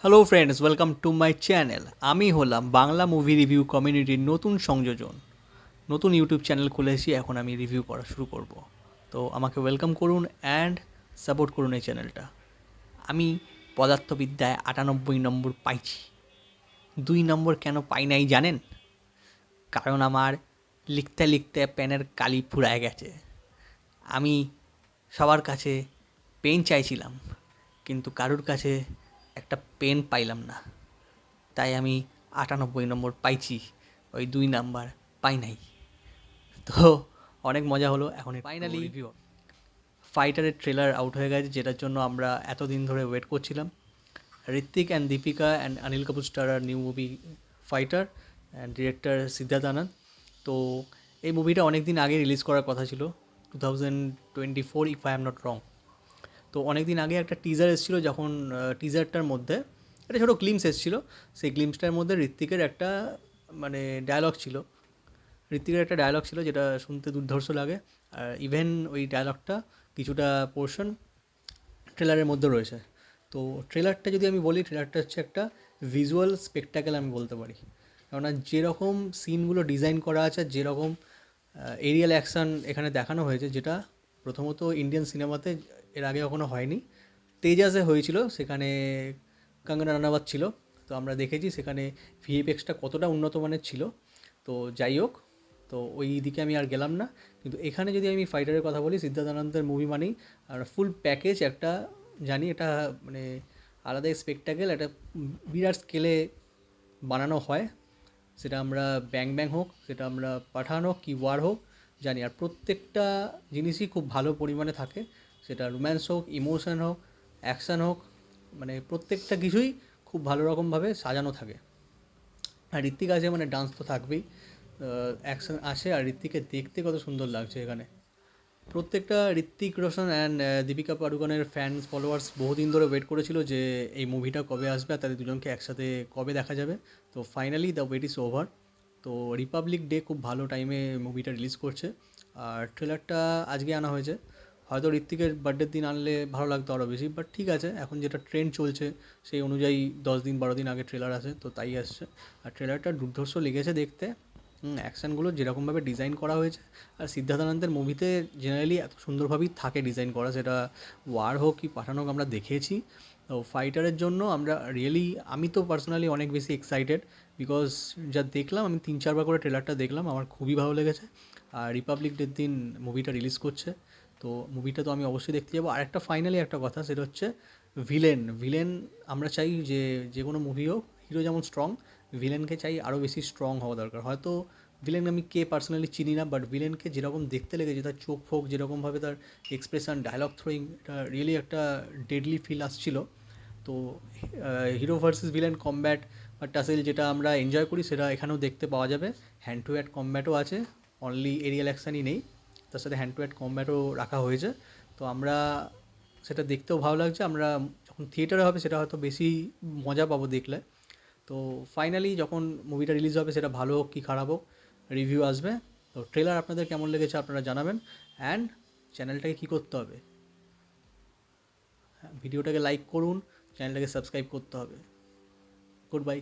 Hello friends, welcome to my channel. আমি হলাম Bangla movie review কমিউনিটির নতুন সংযোজন। নতুন ইউটিউব চ্যানেল খুলেছি, এখন আমি রিভিউ করা শুরু করব। তো আমাকে ওয়েলকাম করুন অ্যান্ড সাপোর্ট করুন এই চ্যানেলটা। আমি পদার্থবিদ্যায় 98 নম্বর পাইছি। 2 নম্বর কেন পাই নাই জানেন? কারণ আমার লিখতে লিখতে পেনের কালি ফুরায় গেছে। আমি সবার কাছে পেন চাইছিলাম, কিন্তু কারুর কাছে একটা পেন পাইলাম না। তাই আমি 98 নম্বর পাইছি, ওই 2 নাম্বার পাই নাই। তো অনেক মজা হলো। এখন ফাইনালি রিভিউ ফাইটারের ট্রেলার আউট হয়ে গেছে, যেটার জন্য আমরা এতদিন ধরে ওয়েট করছিলাম। Hrithik and Deepika and Anil Kapoor starrer new movie Fighter and director Siddharth Anand. তো এই মুভিটা অনেক দিন আগে রিলিজ করার কথা ছিল, 2024 if I am not wrong. তো অনেক দিন আগে একটা টিজার এসেছিলো, যখন টিজারটার মধ্যে একটা ছোটো গ্লিমস এসেছিলো। সেই গ্লিমসটার মধ্যে ঋত্বিকের একটা মানে ডায়লগ ছিল। ঋত্বিকের একটা ডায়লগ ছিল যেটা শুনতে দুর্ধর্ষ লাগে। আর ইভেন ওই ডায়লগটা কিছুটা পোর্শন ট্রেলারের মধ্যে রয়েছে। তো ট্রেলারটা যদি আমি বলি, ট্রেলারটা হচ্ছে একটা ভিজুয়াল স্পেকটাকেল আমি বলতে পারি। কেননা যেরকম সিনগুলো ডিজাইন করা আছে, যেরকম এরিয়াল অ্যাকশান এখানে দেখানো হয়েছে, যেটা প্রথমত ইন্ডিয়ান সিনেমাতে এর আগে কখনো হয়নি। তেজাসে হয়েছিল, সেখানে কঙ্গনা রানাওয়াত ছিল। তো আমরা দেখেছি সেখানে ভিএফএক্সটা কতটা উন্নত মানের ছিল। তো যাই হোক, তো ওই দিকে আমি আর গেলাম না। কিন্তু এখানে যদি আমি ফাইটারের কথা বলি, সিদ্ধার্থ আনন্দের মুভি মানেই আর ফুল প্যাকেজ একটা, জানি এটা মানে আলাদা স্পেকটাকেল, একটা বিরাট স্কেলে বানানো হয়। সেটা আমরা ব্যাং ব্যাং হোক, সেটা আমরা পাঠান হোক কি ওয়ার হোক, জানি। আর প্রত্যেকটা জিনিসই খুব ভালো পরিমাণে থাকে, সেটা রোম্যান্স হোক, ইমোশন হোক, অ্যাকশান হোক, মানে প্রত্যেকটা কিছুই খুব ভালো রকমভাবে সাজানো থাকে। আর ঋত্বিক আছে মানে ডান্স তো থাকবেই, অ্যাকশন আছে। আর ঋত্বিককে দেখতে কত সুন্দর লাগছে এখানে। প্রত্যেকটা ঋত্বিক রোশন অ্যান্ড দীপিকা পাডুকোনের ফ্যান্স ফলোয়ার্স বহুদিন ধরে ওয়েট করেছিল যে এই মুভিটা কবে আসবে আর তাদের দুজনকে একসাথে কবে দেখা যাবে। তো finally the wait is over. তো রিপাবলিক ডে খুব ভালো টাইমে মুভিটা রিলিজ করছে। আর ট্রেলারটা আজকে আনা হয়েছে। হয়তো ঋত্বিকের বার্থডের দিন আনলে ভালো লাগতো আরও বেশি, বাট ঠিক আছে, এখন যেটা ট্রেন্ড চলছে সেই অনুযায়ী 10 দিন 12 দিন আগে ট্রেলার আসে, তো তাই আসছে। আর ট্রেলারটা দুর্ধর্ষ লেগেছে দেখতে। অ্যাকশানগুলো যেরকমভাবে ডিজাইন করা হয়েছে, আর সিদ্ধার্থ আনন্দের মুভিতে জেনারেলি এত সুন্দরভাবেই থাকে ডিজাইন করা, সেটা ওয়ার হোক কি পাঠান হোক আমরা দেখেছি। তো ফাইটারের জন্য আমরা রিয়েলি, আমি তো পার্সোনালি অনেক বেশি এক্সাইটেড, বিকজ যা দেখলাম, আমি 3-4 বার করে ট্রেলারটা দেখলাম, আমার খুবই ভালো লেগেছে। আর রিপাবলিক ডের দিন মুভিটা রিলিজ করছে, তো মুভিটা তো আমি অবশ্যই দেখতে যাবো। আর একটা ফাইনালি একটা কথা, সেটা হচ্ছে ভিলেন ভিলেন আমরা চাই যে যে কোনো মুভি হোক, হিরো যেমন স্ট্রং, ভিলেনকে চাই আরও বেশি স্ট্রং হওয়া দরকার। হয়তো ভিলেন আমি কে পার্সোনালি চিনি না, বাট ভিলেনকে যেরকম দেখতে লেগেছে, তার চোখ ফোক যেরকমভাবে, তার এক্সপ্রেশন, ডায়লগ থ্রোয়িং, এটা রিয়েলি একটা ডেডলি ফিল আসছিল। তো হিরো ভার্সেস ভিলেন কমব্যাট বা টাসেল যেটা আমরা এনজয় করি, সেটা এখানেও দেখতে পাওয়া যাবে। হ্যান্ড টু হ্যান্ড কমব্যাটও আছে, অনলি এরিয়াল অ্যাকশানই নেই, তার সাথে হ্যান্ড টু হ্যান্ড কমব্যাটও রাখা হয়েছে। তো আমরা সেটা দেখতেও ভালো লাগছে। আমরা যখন থিয়েটারে হবে সেটা হয়তো বেশি মজা পাবো দেখলে। তো ফাইনালি যখন মুভিটা রিলিজ হবে, সেটা ভালো হোক কি খারাপ হোক, রিভিউ আসবে। তো ট্রেলার আপনাদের কেমন লেগেছে আপনারা জানাবেন। অ্যান্ড চ্যানেলটাকে কী করতে হবে, ভিডিওটাকে লাইক করুন, চ্যানেলটাকে সাবস্ক্রাইব করতে হবে। Good bye.